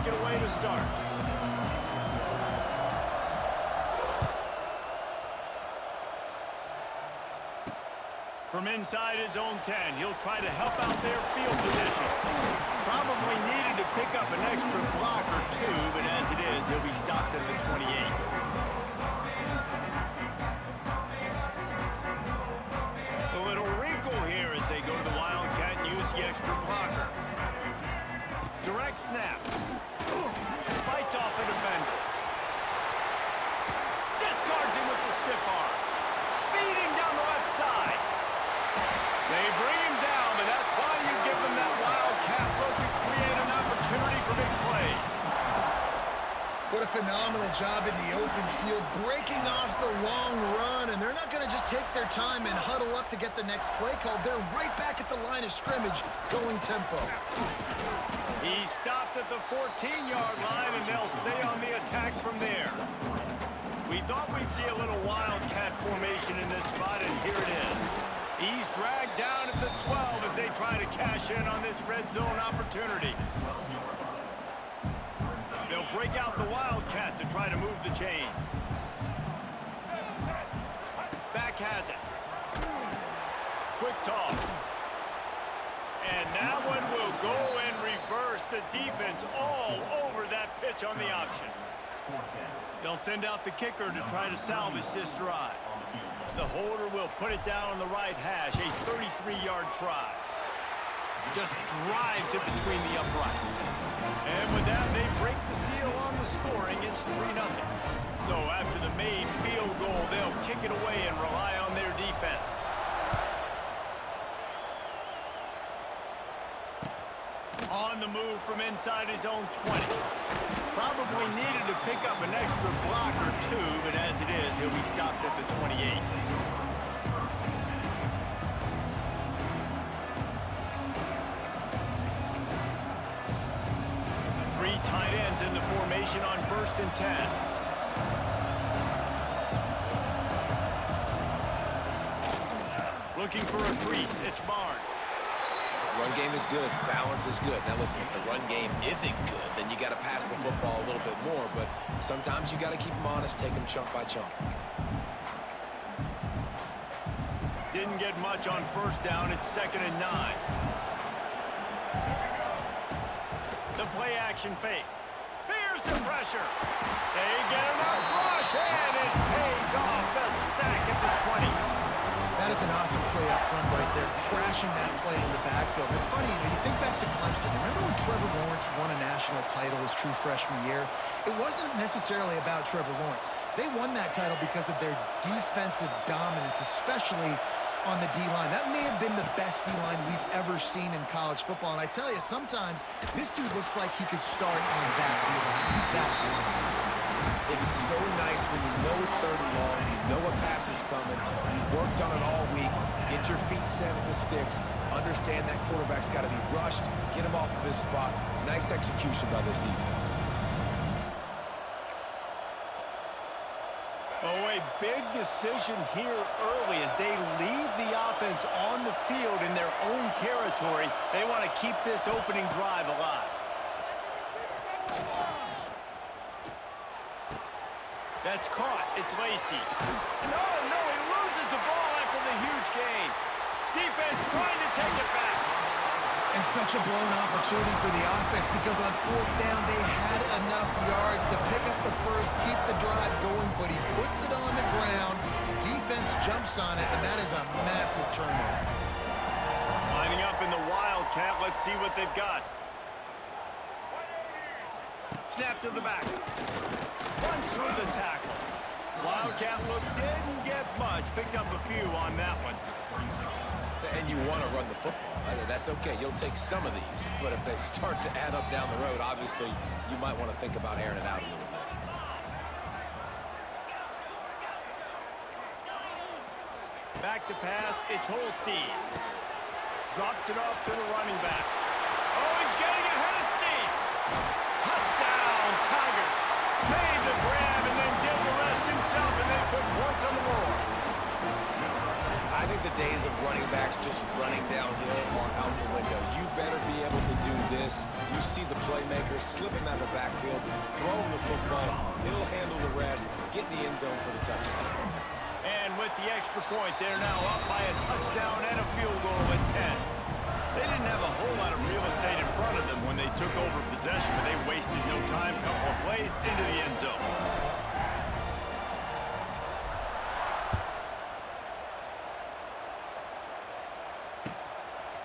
kick it away to start. From inside his own 10, he'll try to help out their field position. Probably needed to pick up an extra block or two, but as it is, he'll be stopped at the 28. A little wrinkle here as they go to the Wildcat and use the extra blocker. Direct snap. Fights off a defender. Discards him with the stiff arm. Speeding down the left side. They bring him down, but that's why you give them that Wildcat look to create an opportunity for big plays. What a phenomenal job in the open field, breaking off the long run, and they're not going to just take their time and huddle up to get the next play called. They're right back at the line of scrimmage, going tempo. He stopped at the 14-yard line, and they'll stay on the attack from there. We thought we'd see a little Wildcat formation in this spot, and here it is. He's dragged down at the 12 as they try to cash in on this red zone opportunity. They'll break out the Wildcat to try to move the chains. Back has it. Quick toss. And that one will go in reverse. The defense all over that pitch on the option. They'll send out the kicker to try to salvage this drive. The holder will put it down on the right hash, a 33-yard try. Just drives it between the uprights. And with that, they break the seal on the scoring. It's 3-0. So after the made field goal, they'll kick it away and rely on their defense. On the move from inside his own 20. Probably needed to pick up an extra block or two, but as it is, he'll be stopped at the 28. Three tight ends in the formation on 1st and 10. Looking for a crease, it's Barnes. Run game is good. Balance is good. Now listen, if the run game isn't good, then you got to pass the football a little bit more. But sometimes you got to keep them honest, take them chunk by chunk. Didn't get much on 1st down. It's 2nd and 9. The play action fake. Here's the pressure. They get enough rush, and it pays off. The sack at the 20. That is an awesome play up front right there, crashing that play in the backfield. It's funny, you think back to Clemson. Remember when Trevor Lawrence won a national title his true freshman year? It wasn't necessarily about Trevor Lawrence. They won that title because of their defensive dominance, especially on the D-line. That may have been the best D-line we've ever seen in college football. And I tell you, sometimes this dude looks like he could start on that D-line. He's that talented. It's so nice when you know it's 3rd and long, you know a pass is coming, you worked on it all week, get your feet set at the sticks, understand that quarterback's got to be rushed, get him off of his spot. Nice execution by this defense. Oh, a big decision here early as they leave the offense on the field in their own territory. They want to keep this opening drive alive. That's caught. It's Lacy. No, he loses the ball after the huge gain. Defense trying to take it back. And such a blown opportunity for the offense because on 4th down, they had enough yards to pick up the first, keep the drive going, but he puts it on the ground. Defense jumps on it, and that is a massive turnover. Lining up in the Wildcat. Let's see what they've got. Snap to the back. Runs through the tackle. Wildcat look didn't get much. Picked up a few on that one. And you want to run the football. That's okay. You'll take some of these. But if they start to add up down the road, obviously, you might want to think about airing it out a little bit. Back to pass. It's Holstein. Drops it off to the running back. Oh, he's getting ahead of steam. Touchdown, Tigers. Made the grab and then did the rest himself, and they put points on the board. I think the days of running backs just running downhill or out the window. You better be able to do this. You see the playmakers slip him out of the backfield, throw him the football, he'll handle the rest, get in the end zone for the touchdown. And with the extra point, they're now up by a touchdown and a field goal at 10. They didn't have a whole lot of real estate in front of them when they took over possession, but they wasted no time. Couple of plays into the end zone.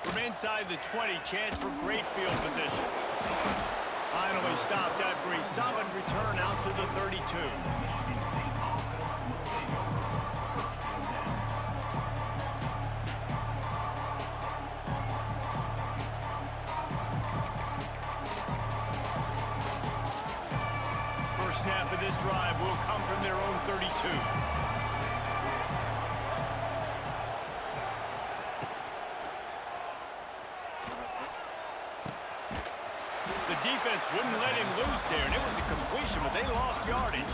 From inside the 20, chance for great field position. Finally stopped after a solid return out to the 32. First snap of this drive will come from their own 32. The defense wouldn't let him loose there, and it was a completion, but they lost yardage.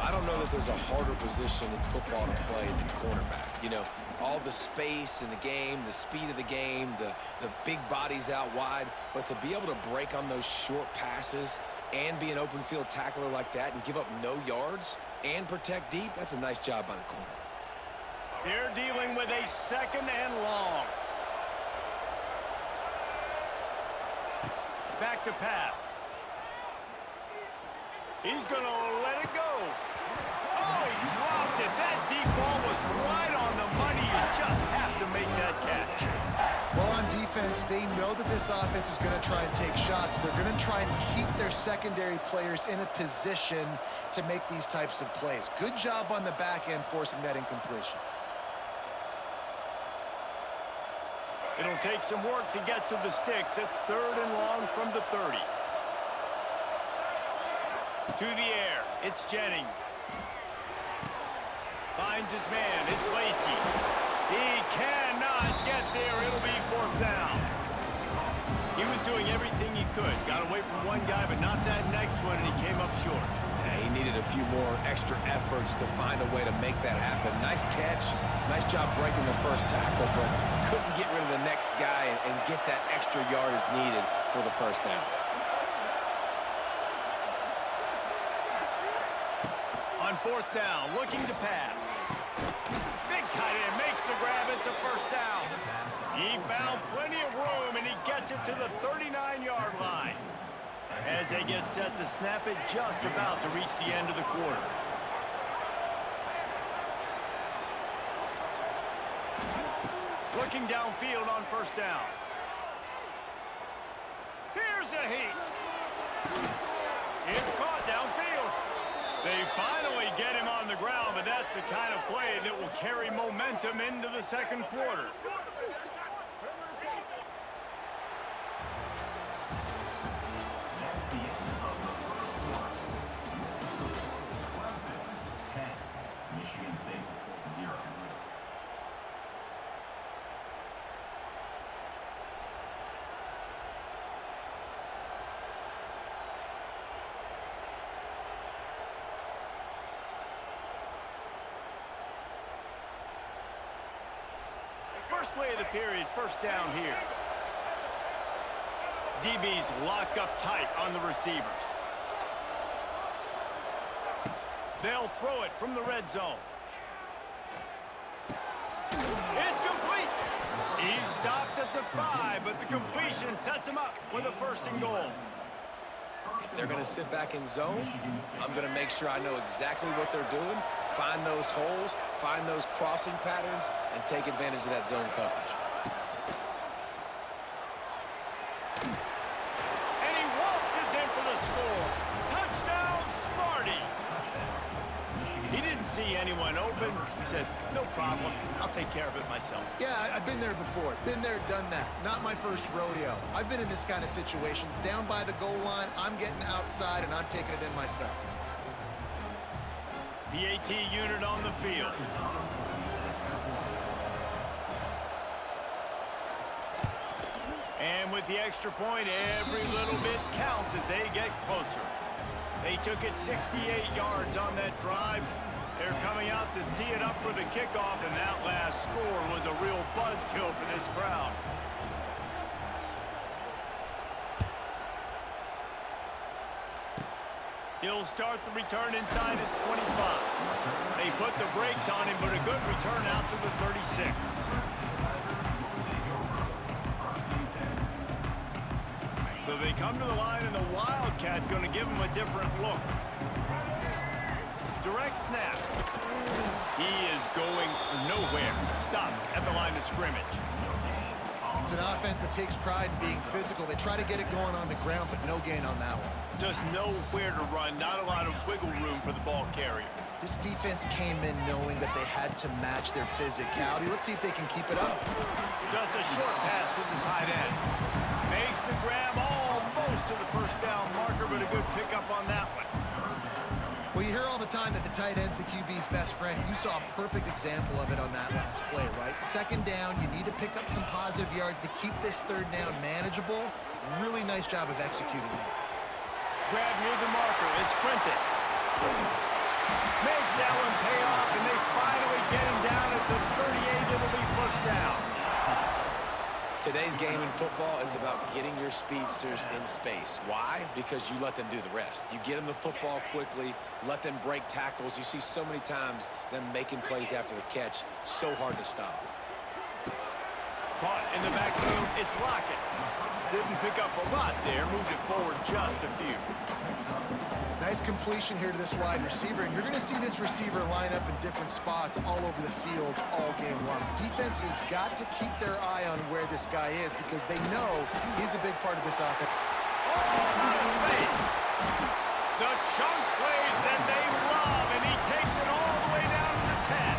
I don't know that there's a harder position in football to play than cornerback. You know, all the space in the game, the speed of the game, the big bodies out wide, but to be able to break on those short passes and be an open field tackler like that and give up no yards and protect deep, that's a nice job by the corner. They're dealing with a second and long. Back to pass. He's going to let it go. Oh, he dropped it. That deep ball was right on the money. You just have to make that catch. Well, on defense, they know that this offense is going to try and take shots. They're going to try and keep their secondary players in a position to make these types of plays. Good job on the back end forcing that incompletion. It'll take some work to get to the sticks. It's third and long from the 30. To the air, it's Jennings. Finds his man, it's Lacy. He cannot get there, it'll be fourth down. He was doing everything he could. Got away from one guy, but not that next one, and he came up short. Yeah, he needed a few more extra efforts to find a way to make that happen. Nice catch, nice job breaking the first tackle, but couldn't get rid of the next guy and get that extra yardage needed for the first down. On fourth down, looking to pass. Big tight end makes the grab, it's a first down. He found plenty of room, and he gets it to the 39-yard line. As they get set to snap it, just about to reach the end of the quarter. Looking downfield on first down. Here's a heat. It's caught downfield. They finally get him on the ground, but that's the kind of play that will carry momentum into the second quarter. First play of the period, first down here. DBs locked up tight on the receivers. They'll throw it from the red zone. It's complete. He's stopped at the 5, but the completion sets him up with a first and goal. If they're going to sit back in zone, I'm going to make sure I know exactly what they're doing, find those holes, find those crossing patterns, and take advantage of that zone coverage. And he waltzes in for the score. Touchdown, Smarty. He didn't see anyone open. He said, no problem. I'll take care of it myself. Yeah, I've been there before. Been there, done that. Not my first rodeo. I've been in this kind of situation. Down by the goal line, I'm getting outside, and I'm taking it in myself. PAT unit on the field. And with the extra point, every little bit counts as they get closer. They took it 68 yards on that drive. They're coming out to tee it up for the kickoff, and that last score was a real buzzkill for this crowd. He'll start the return inside his 25. They put the brakes on him, but a good return out to the 36. So they come to the line, and the Wildcat going to give him a different look. Direct snap. He is going nowhere. Stop at the line of scrimmage. It's an offense that takes pride in being physical. They try to get it going on the ground, but no gain on that one. Just nowhere to run, not a lot of wiggle room for the ball carrier. This defense came in knowing that they had to match their physicality. Let's see if they can keep it up. Just a short pass to the tight end. Makes the grab almost to the first down marker, but a good pickup on that one. Well, you hear all the time that the tight end's the QB's best friend. You saw a perfect example of it on that last play, right? Second down, you need to pick up some positive yards to keep this third down manageable. Really nice job of executing that. Grab near the marker. It's Prentice. Makes that one pay off, and they finally get him down at the 38. It'll be first down. Today's game in football, it's about getting your speedsters in space. Why? Because you let them do the rest. You get them the football quickly, let them break tackles. You see so many times them making plays after the catch. So hard to stop. Caught in the backfield, it's Lockett. Didn't pick up a lot there, moved it forward just a few. Nice completion here to this wide receiver, and you're going to see this receiver line up in different spots all over the field all game long. Defense has got to keep their eye on where this guy is because they know he's a big part of this offense. Oh, out of space. The chunk plays that they love, and he takes it all the way down to the 10.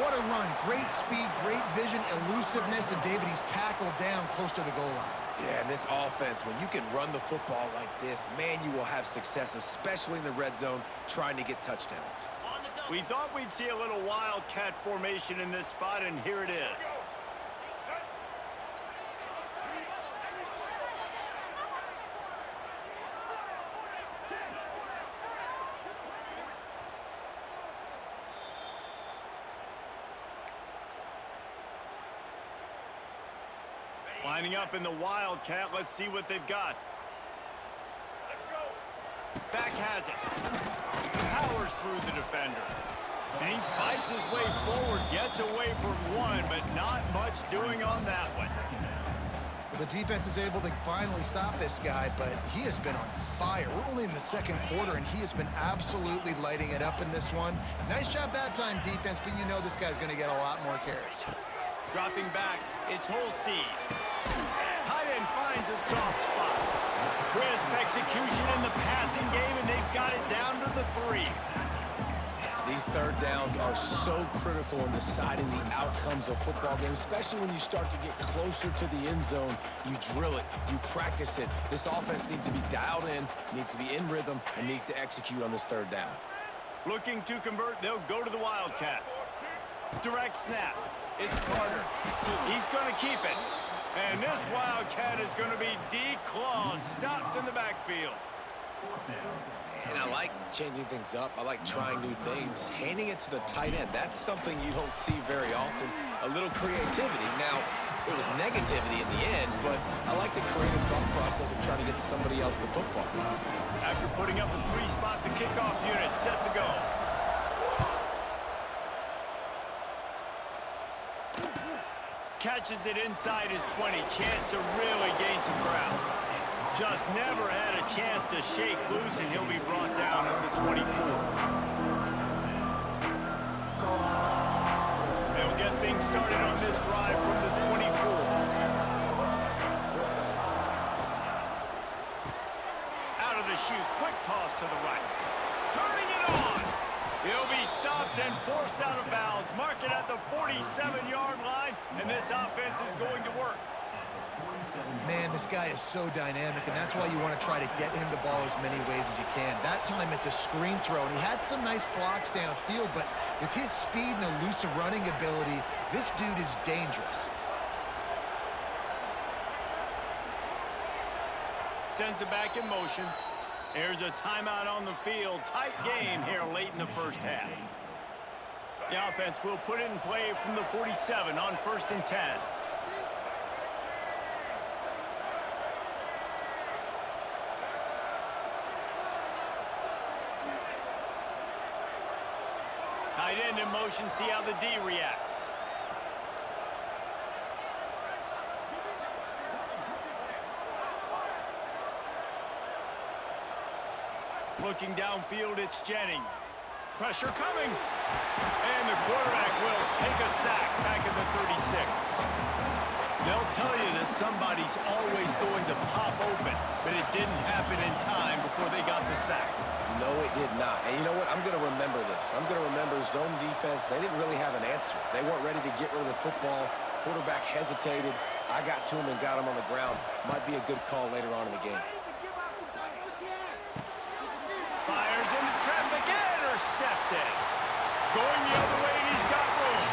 What a run. Great speed, great vision, elusiveness, and David, he's tackled down close to the goal line. Yeah, and this offense, when you can run the football like this, man, you will have success, especially in the red zone, trying to get touchdowns. We thought we'd see a little Wildcat formation in this spot, and here it is. Lining up in the Wildcat. Let's see what they've got. Back has it. Powers through the defender. And he fights his way forward, gets away from one, but not much doing on that one. The defense is able to finally stop this guy, but he has been on fire. We're only in the second quarter, and he has been absolutely lighting it up in this one. Nice job that time, defense, but you know this guy's going to get a lot more carries. Dropping back, it's Holstein. Tight end finds a soft spot. Crisp execution in the passing game, and they've got it down to the 3. These third downs are so critical in deciding the outcomes of football games, especially when you start to get closer to the end zone. You drill it, you practice it. This offense needs to be dialed in, needs to be in rhythm, and needs to execute on this third down. Looking to convert, they'll go to the Wildcat. Direct snap. It's Carter. He's going to keep it. And this Wildcat is going to be declawed, stopped in the backfield. And I like changing things up. I like trying new things. Handing it to the tight end, that's something you don't see very often. A little creativity. Now, it was negativity in the end, but I like the creative thought process of trying to get somebody else the football. After putting up the 3 spot, the kickoff unit set to go. Catches it inside his 20. Chance to really gain some ground. Just never had a chance to shake loose, and he'll be brought down at the 24. They'll get things started on this drive from the 24. Out of the chute, quick toss to the right. Turning it on. He'll be stopped and forced out of bounds. Mark it at the 47-yard line, and this offense is going to work. Man, this guy is so dynamic, and that's why you want to try to get him the ball as many ways as you can. That time, it's a screen throw, and he had some nice blocks downfield, but with his speed and elusive running ability, this dude is dangerous. Sends it back in motion. There's a timeout on the field. Tight game here late in the first half. The offense will put it in play from the 47 on 1st and 10. Tight end in motion, see how the D reacts. Looking downfield, it's Jennings. Pressure coming. And the quarterback will take a sack back at the 36. They'll tell you that somebody's always going to pop open, but it didn't happen in time before they got the sack. No, it did not. And you know what? I'm going to remember this. I'm going to remember zone defense. They didn't really have an answer. They weren't ready to get rid of the football. Quarterback hesitated. I got to him and got him on the ground. Might be a good call later on in the game. Fires into traffic, intercepted. Going the other way, and he's got room.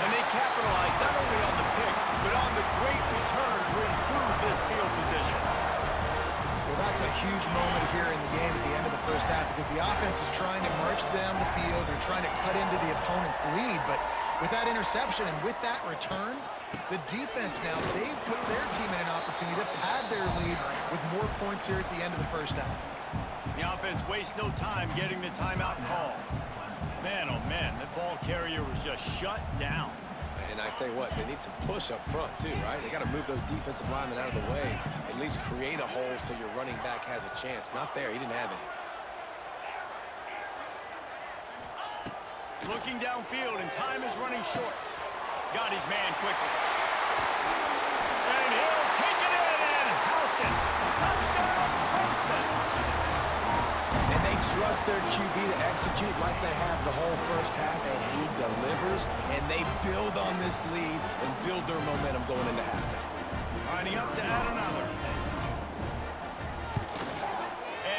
And they capitalized not only on the pick, but on the great return to improve this field position. Well, that's a huge moment here in the game at the end of the first half because the offense is trying to march down the field. They're trying to cut into the opponent's lead, but with that interception and with that return, the defense now, they've put their team in an opportunity to pad their lead with more points here at the end of the first half. The offense wastes no time getting the timeout call. Man, oh man, that ball carrier was just shut down. And I tell you what, they need some push up front too, right? They got to move those defensive linemen out of the way, at least create a hole so your running back has a chance. Not there, he didn't have any. Looking downfield, and time is running short. Got his man quickly. And he'll take it in and house it. Touchdown, Clemson. And they trust their QB to execute like they have the whole first half, and he delivers, and they build on this lead and build their momentum going into halftime. Lining up to add another.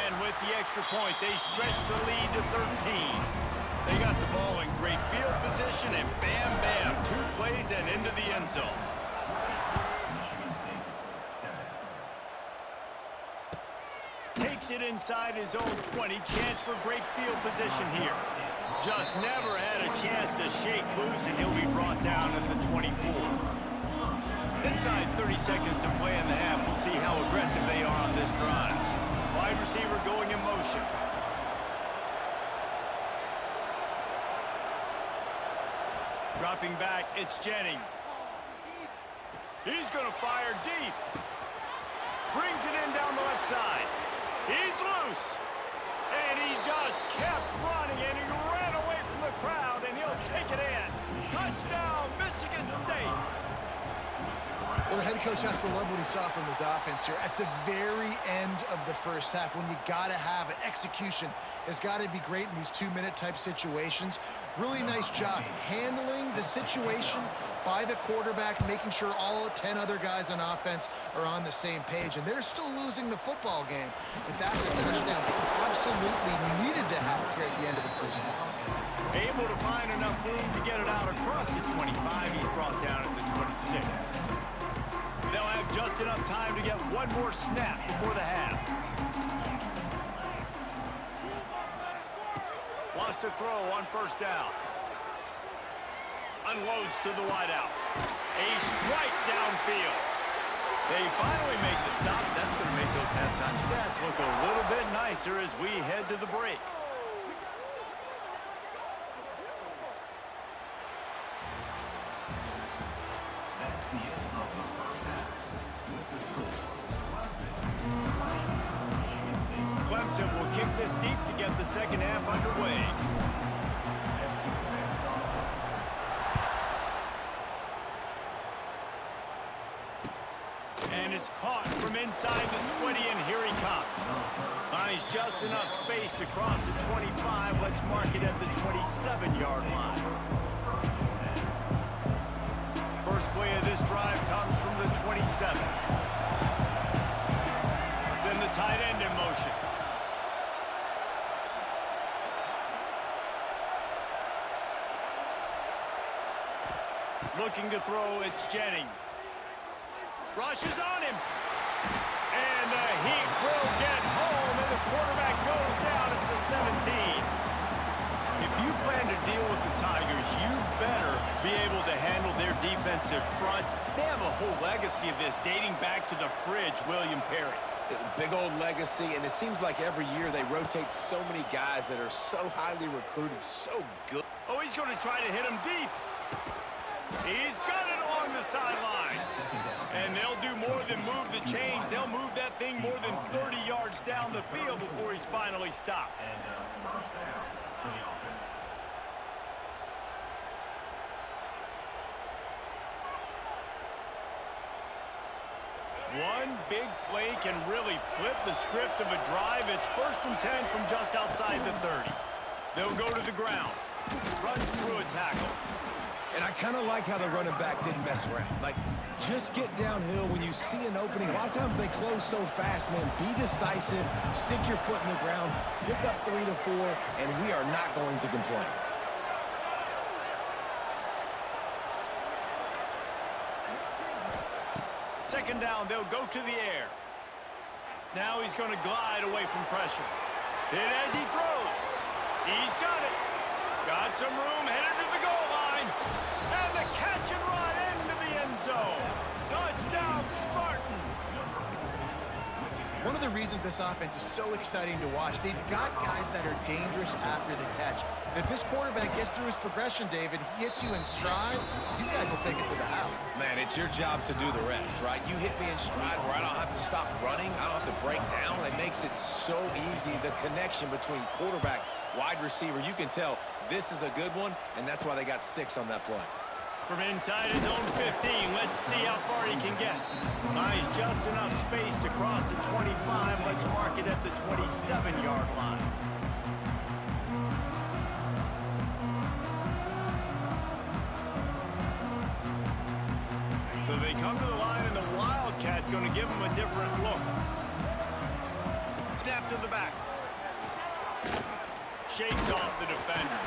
And with the extra point, they stretch the lead to 13. They got the ball in great field position, and bam, bam, 2 plays and into the end zone. Takes it inside his own 20. Chance for great field position here. Just never had a chance to shake loose, and he'll be brought down at the 24. Inside 30 seconds to play in the half. We'll see how aggressive they are on this drive. Wide receiver going in motion. Dropping back, it's Jennings. He's going to fire deep. Brings it in down the left side. He's loose. And he just kept running, and he ran away from the crowd, and he'll take it in. Touchdown, Michigan State. Well, the head coach has to love what he saw from his offense here. At the very end of the first half, when you got to have it, execution has got to be great in these 2-minute type situations. Really nice job handling the situation by the quarterback, making sure all 10 other guys on offense are on the same page. And they're still losing the football game, but that's a touchdown they absolutely needed to have here at the end of the first half. Able to find enough room to get it out across the 25. He's brought down at the 26. They'll have just enough time to get one more snap before the half. Lost a throw on first down. Unloads to the wideout. A strike downfield. They finally make the stop. That's going to make those halftime stats look a little bit nicer as we head to the break. Clemson will kick this deep to get the second half underway. And it's caught from inside the 20, and here he comes. Finds just enough space to cross the 25. Let's mark it at the 27-yard line. First play of this drive comes from the 27. Send the tight end in motion. Looking to throw, it's Jennings. Rushes on him. And the heat will get home, and the quarterback They have a whole legacy of this dating back to the fridge, William Perry. Big old legacy, and it seems like every year they rotate so many guys that are so highly recruited, so good. Oh, he's going to try to hit him deep. He's got it along the sideline. And they'll do more than move the chains. They'll move that thing more than 30 yards down the field before he's finally stopped. One big play can really flip the script of a drive. It's 1st and 10 from just outside the 30. They'll go to the ground. Runs through a tackle. And I kind of like how the running back didn't mess around. Like, just get downhill when you see an opening. A lot of times they close so fast, man. Be decisive, stick your foot in the ground, pick up 3 to 4, and we are not going to complain. Second down, they'll go to the air. Now he's going to glide away from pressure. Hit as he throws. He's got it. Got some room, headed to the goal line. And the catch and run into the end zone. Touchdown, Spartans. One of the reasons this offense is so exciting to watch, they've got guys that are dangerous after the catch. And if this quarterback gets through his progression, David, he hits you in stride, these guys will take it to the house. Man, it's your job to do the rest, right? You hit me in stride where I don't have to stop running. I don't have to break down. It makes it so easy. The connection between quarterback, wide receiver, you can tell this is a good one, and that's why they got 6 on that play. From inside his own 15, let's see how far he can get. Buys just enough space to cross the 25. Let's mark it at the 27-yard line. So they come to the line, and the Wildcat going to give him a different look. Snap to the back. Shakes off the defender.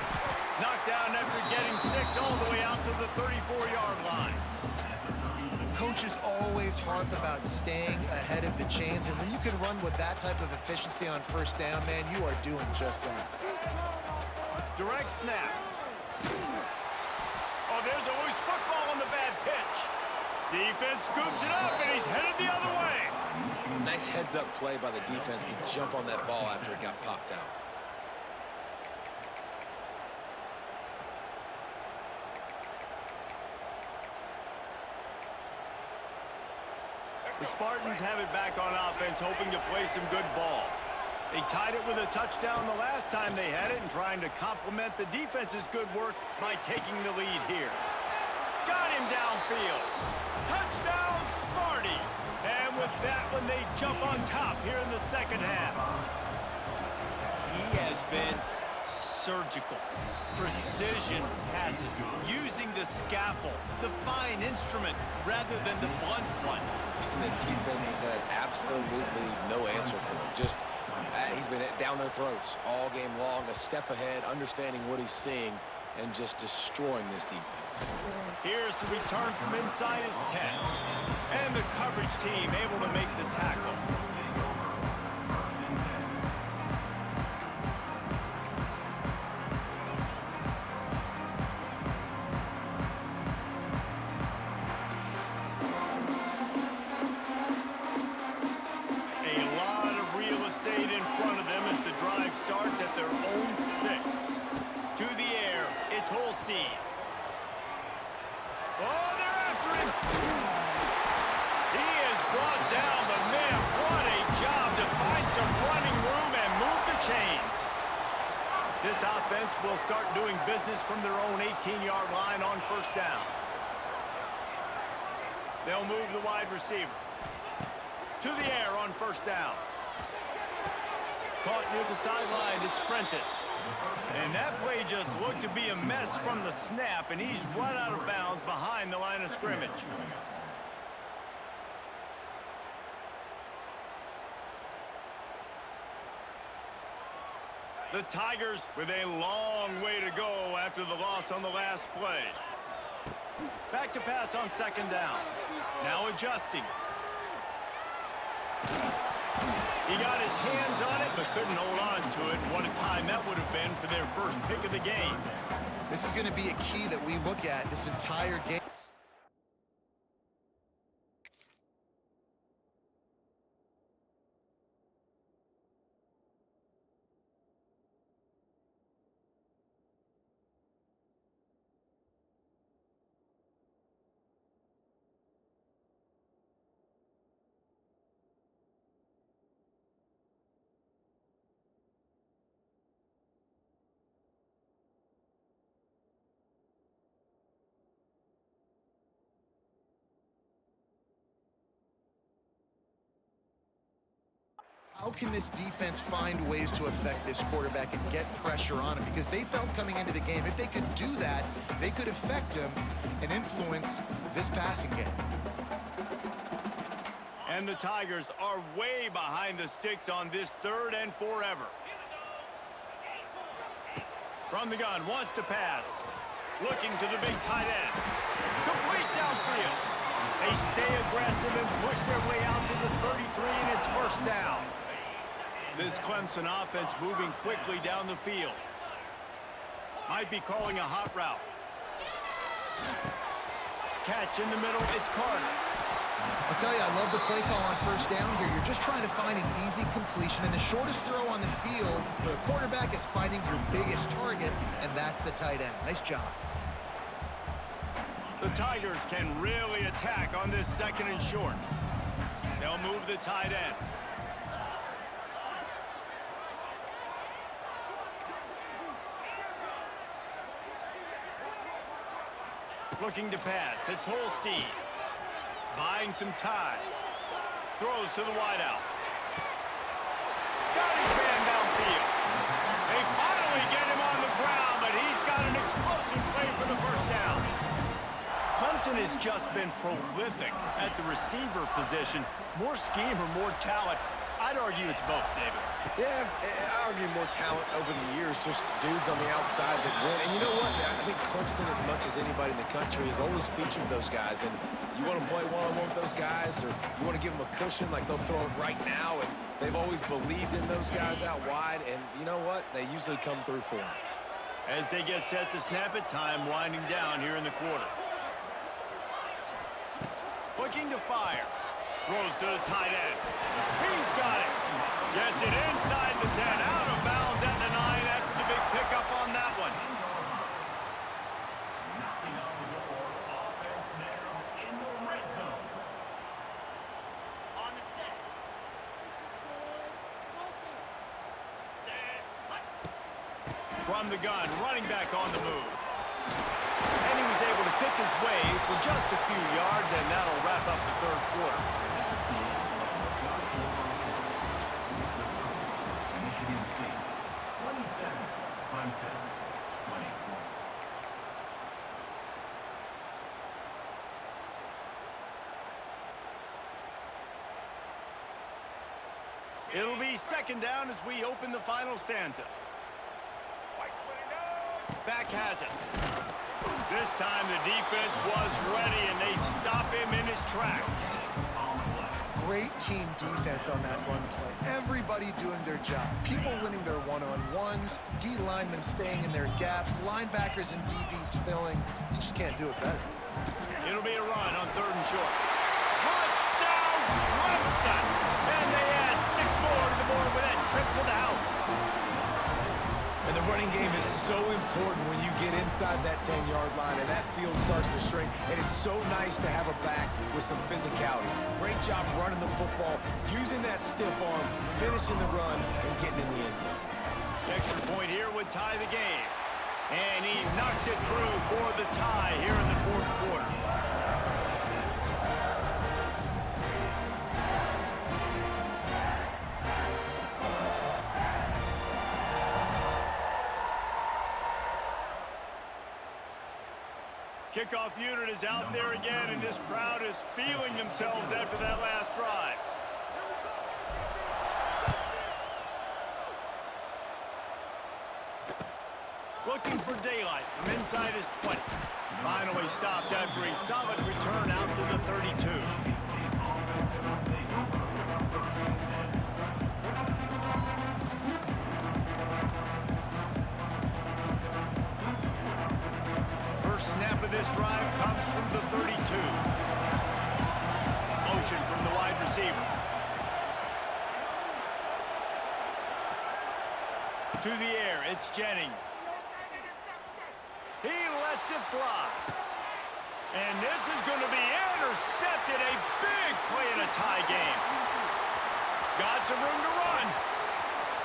Knocked down after getting 6 all the way out to the 34-yard line. Coaches always harp about staying ahead of the chains, and when you can run with that type of efficiency on 1st down, man, you are doing just that. Direct snap. Oh, there's a loose football on the bad pitch. Defense scoops it up, and he's headed the other way. Nice heads-up play by the defense to jump on that ball after it got popped out. The Spartans have it back on offense, hoping to play some good ball. They tied it with a touchdown the last time they had it and trying to complement the defense's good work by taking the lead here. Got him downfield. Touchdown, Sparty! And with that one, they jump on top here in the second half. He has been surgical. Precision passes, using the scalpel, the fine instrument, rather than the blunt one. And the defense has had absolutely no answer for him. Just, he's been down their throats all game long, a step ahead, understanding what he's seeing, and just destroying this defense. Here's the return from inside his 10. And the coverage team able to make the tackle. Starts at their own 6. To the air, it's Holstein. Oh, they're after him. He is brought down, but man, what a job to find some running room and move the chains. This offense will start doing business from their own 18-yard line on 1st down. They'll move the wide receiver. To the air on 1st down. Caught near the sideline, it's Prentice. And that play just looked to be a mess from the snap, and he's run out of bounds behind the line of scrimmage. The Tigers with a long way to go after the loss on the last play. Back to pass on 2nd down. Now adjusting. He got his hands on it, but couldn't hold on to it. What a time that would have been for their first pick of the game. This is going to be a key that we look at this entire game. How can this defense find ways to affect this quarterback and get pressure on him? Because they felt coming into the game, if they could do that, they could affect him and influence this passing game. And the Tigers are way behind the sticks on this 3rd and forever. From the gun, wants to pass. Looking to the big tight end. Complete downfield. They stay aggressive and push their way out to the 33, and it's first down. This Clemson offense moving quickly down the field. Might be calling a hot route. Catch in the middle, it's Carter. I'll tell you, I love the play call on first down here. You're just trying to find an easy completion, and the shortest throw on the field for the quarterback is finding your biggest target, and that's the tight end. Nice job. The Tigers can really attack on this 2nd and short. They'll move the tight end. Looking to pass, it's Holstein. Buying some time. Throws to the wideout. Got his man downfield. They finally get him on the ground, but he's got an explosive play for the first down. Clemson has just been prolific at the receiver position. More scheme or more talent? I'd argue it's both, David. Yeah, I argue more talent over the years, just dudes on the outside that win. And you know what? I think Clemson, as much as anybody in the country, has always featured those guys. And you want to play one-on-one with those guys, or you want to give them a cushion like they'll throw it right now. And they've always believed in those guys out wide. And you know what? They usually come through for them. As they get set to snap it, time winding down here in the quarter. Looking to fire. Throws to the tight end. He's got it. Gets it inside the 10. Out of bounds at the 9 after the big pickup on that one. From the gun, running back on the move. And he was able to pick his way for just a few yards, and that'll wrap up the 3rd quarter. It'll be 2nd down as we open the final stanza. Back has it. This time the defense was ready, and they stop him in his tracks. Great team defense on that run play. Everybody doing their job. People winning their one-on-ones, D linemen staying in their gaps, linebackers and DBs filling. You just can't do it better. It'll be a run on 3rd and short. Touchdown, Clemson! And they add 6 more to the board with that trip to the house. And the running game is so important when you get inside that 10-yard line and that field starts to shrink. And it's so nice to have a back with some physicality. Great job running the football, using that stiff arm, finishing the run, and getting in the end zone. The extra point here would tie the game. And he knocks it through for the tie here in the 4th quarter. Kickoff unit is out there again, and this crowd is feeling themselves after that last drive. Looking for daylight from inside his 20. Finally stopped after a solid return out to the 32. Snap of this drive comes from the 32. Motion from the wide receiver. To the air, it's Jennings. He lets it fly. And this is going to be intercepted. A big play in a tie game. Got some room to run.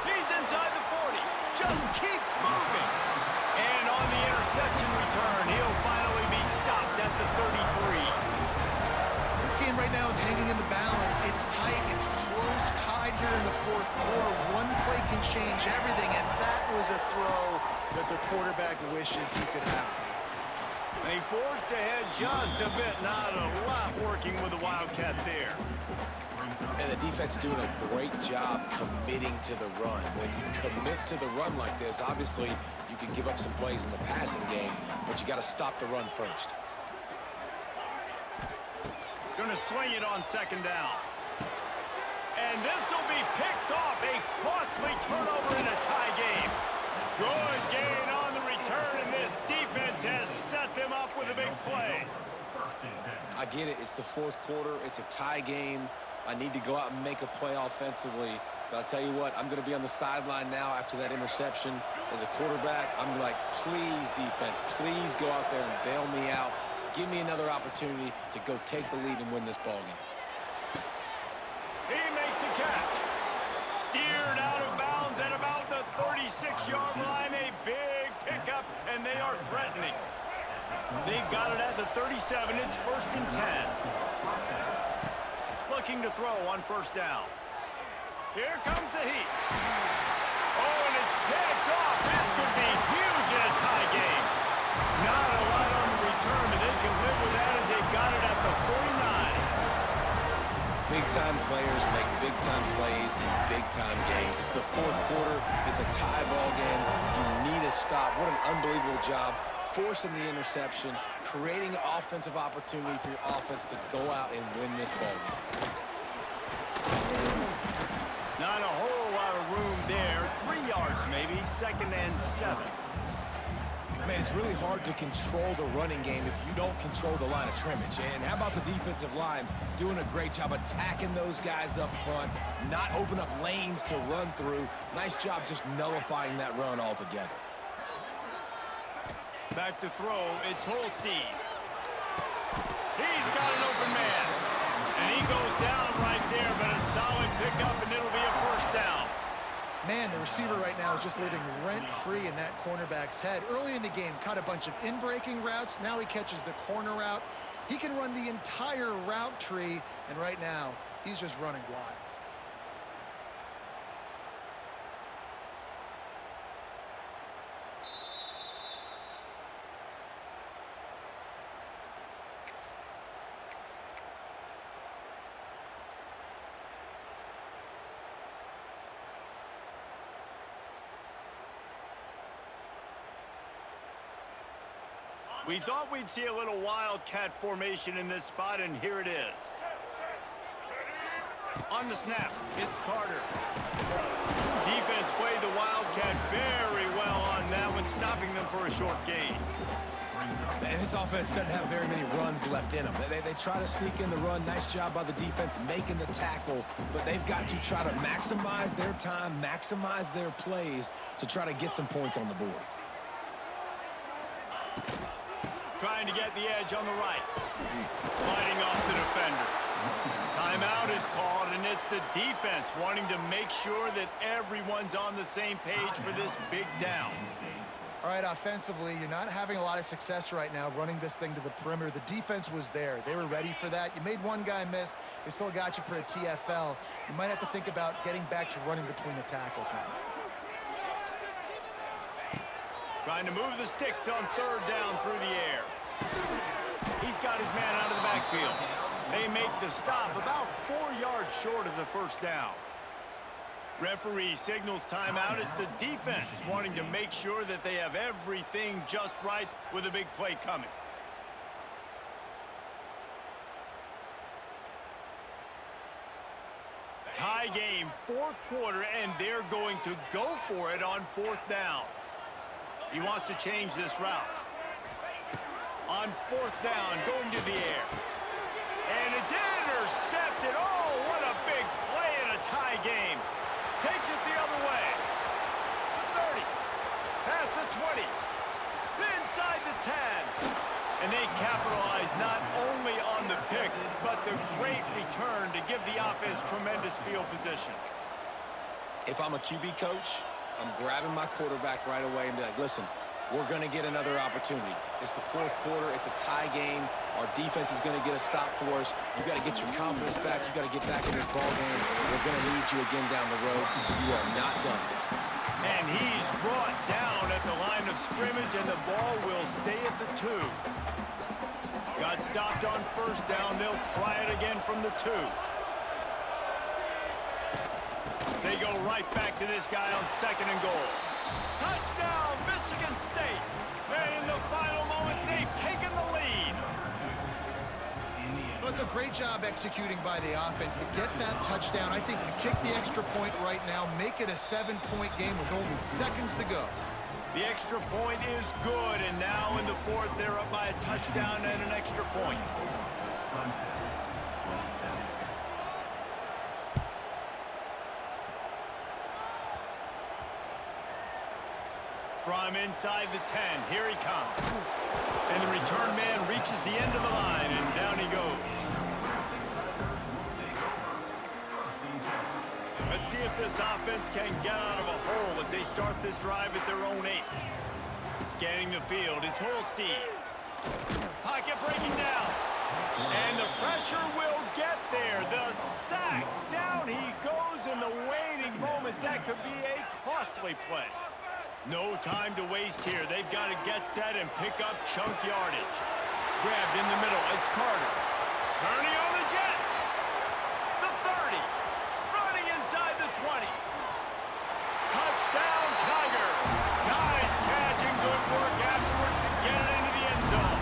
He's inside the 40. Just keeps moving. And on the interception return, he'll finally be stopped at the 33. This game right now is hanging in the balance. It's tight, it's close, tied here in the fourth quarter. One play can change everything, and that was a throw that the quarterback wishes he could have. They forced ahead just a bit. Not a lot working with the Wildcat there. And the defense doing a great job committing to the run. When you commit to the run like this, obviously you can give up some plays in the passing game, but you got to stop the run first. Gonna swing it on second down. And this will be picked off. A costly turnover in a tie game. Good gain on the return, and this defense has set them up with a big play. I get it. It's the fourth quarter. It's a tie game. I need to go out and make a play offensively. But I'll tell you what, I'm going to be on the sideline now after that interception. As a quarterback, I'm like, please, defense, please go out there and bail me out. Give me another opportunity to go take the lead and win this ballgame. He makes a catch. Steered out of bounds at about the 36-yard line. A big pickup, and they are threatening. They've got it at the 37. It's 1st and 10. Looking to throw on first down. Here comes the heat. Oh, and it's picked off. This could be huge in a tie game. Not a lot on the return, but they can live with that as they've got it at the 49. Big-time players make big-time plays in big-time games. It's the fourth quarter. It's a tie ball game. You need a stop. What an unbelievable job. Forcing the interception, creating offensive opportunity for your offense to go out and win this ball game. Not a whole lot of room there. 3 yards maybe, 2nd and 7. Man, it's really hard to control the running game if you don't control the line of scrimmage. And how about the defensive line doing a great job attacking those guys up front, not open up lanes to run through. Nice job just nullifying that run altogether. Back to throw, it's Holstein. He's got an open man. And he goes down right there, but a solid pickup, and it'll be a first down. Man, the receiver right now is just living rent-free in that cornerback's head. Early in the game, caught a bunch of in-breaking routes. Now he catches the corner route. He can run the entire route tree, and right now, he's just running wild. We thought we'd see a little wildcat formation in this spot, and here it is. On the snap, it's Carter. Defense played the wildcat very well on that one, stopping them for a short gain. And this offense doesn't have very many runs left in them. They try to sneak in the run. Nice job by the defense making the tackle, but they've got to try to maximize their time, maximize their plays to try to get some points on the board. Trying to get the edge on the right. Fighting off the defender. Timeout is called, and it's the defense wanting to make sure that everyone's on the same page for this big down. All right, offensively, you're not having a lot of success right now running this thing to the perimeter. The defense was there. They were ready for that. You made one guy miss. They still got you for a TFL. You might have to think about getting back to running between the tackles now. Trying to move the sticks on third down through the air. He's got his man out of the backfield. They make the stop about 4 yards short of the first down. Referee signals timeout. It's the defense wanting to make sure that they have everything just right with a big play coming. Tie game, fourth quarter, and they're going to go for it on fourth down. He wants to change this route. On fourth down, going to the air. And it's intercepted. Oh, what a big play in a tie game. Takes it the other way. The 30. Past the 20. Inside the 10. And they capitalize not only on the pick, but the great return to give the offense tremendous field position. If I'm a QB coach, I'm grabbing my quarterback right away and be like, listen, we're going to get another opportunity. It's the fourth quarter. It's a tie game. Our defense is going to get a stop for us. You got to get your confidence back. You got to get back in this ball game. We're going to need you again down the road. You are not done. And he's brought down at the line of scrimmage, and the ball will stay at the 2. Got stopped on first down. They'll try it again from the 2. They go right back to this guy on 2nd and goal. Touchdown, Michigan State. And in the final moments, they've taken the lead. Well, it's a great job executing by the offense to get that touchdown. I think you kick the extra point right now, make it a 7-point game with only seconds to go. The extra point is good, and now in the 4th, they're up by a touchdown and an extra point. From inside the 10, here he comes. And the return man reaches the end of the line, and down he goes. Let's see if this offense can get out of a hole as they start this drive at their own 8. Scanning the field, it's Holstein. Pocket breaking down. And the pressure will get there. The sack. Down he goes in the waiting moments. That could be a costly play. No time to waste here. They've got to get set and pick up chunk yardage. Grabbed in the middle. It's Carter. Turning on the Jets. The 30. Running inside the 20. Touchdown, Tiger. Nice catch and good work afterwards to get it into the end zone.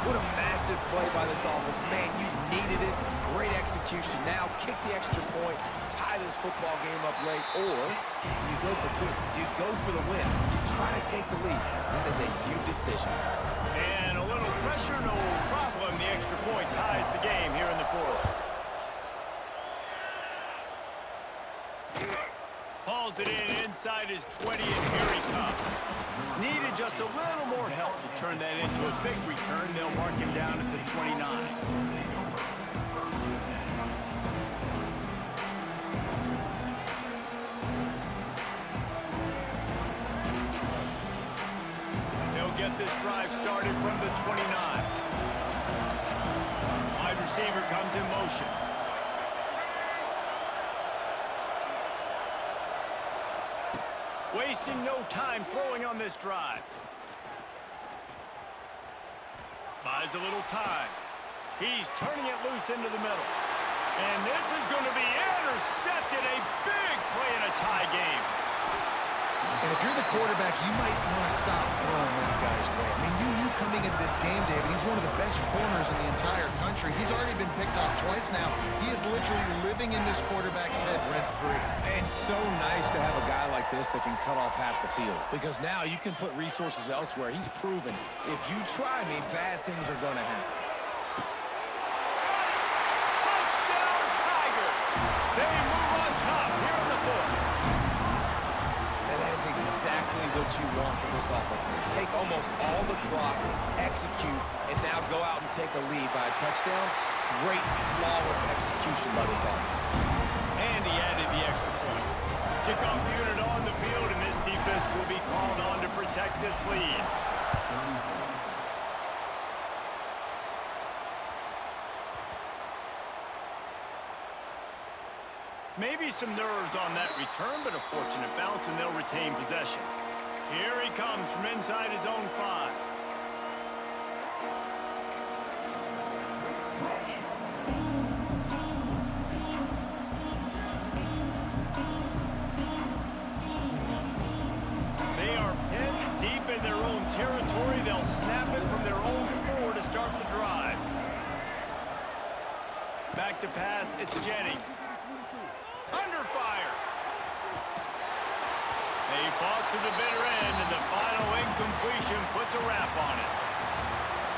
What a massive play by this offense. Man, you needed it. Great execution. Now kick the extra point, tie this football game up late, or do you go for 2? Do you go for the win? You try to take the lead. That is a huge decision. And a little pressure, no problem. The extra point ties the game here in the 4th. Hauls it in inside his 20, and here he comes. Needed just a little more help to turn that into a big return. They'll mark him down at the 29. They'll get this drive started from the 29. Wide receiver comes in motion. Wasting no time throwing on this drive. Buys a little time. He's turning it loose into the middle. And this is going to be intercepted. A big play in a tie game. And if you're the quarterback, you might want to stop throwing that guy's way. I mean, you knew coming into this game, David, he's one of the best corners in the entire country. He's already been picked off twice now. He is literally living in this quarterback's head rent-free. And so nice to have a guy like this that can cut off half the field, because now you can put resources elsewhere. He's proven if you try me, bad things are going to happen. Touchdown, Tiger! They move on top here in the 4th. And that is exactly what you want from this offense. Take almost all the clock, execute, and now go out and take a lead by a touchdown. Great, flawless execution by this offense. And he added the extra point. Kickoff unit on the field, and this defense will be called on to protect this lead. Maybe some nerves on that return, but a fortunate bounce, and they'll retain possession. Here he comes from inside his own 5. They are pinned deep in their own territory. They'll snap it from their own 4 to start the drive. Back to pass, it's Jennings. Under fire. They fought to the bitter end, and the final incompletion puts a wrap on it.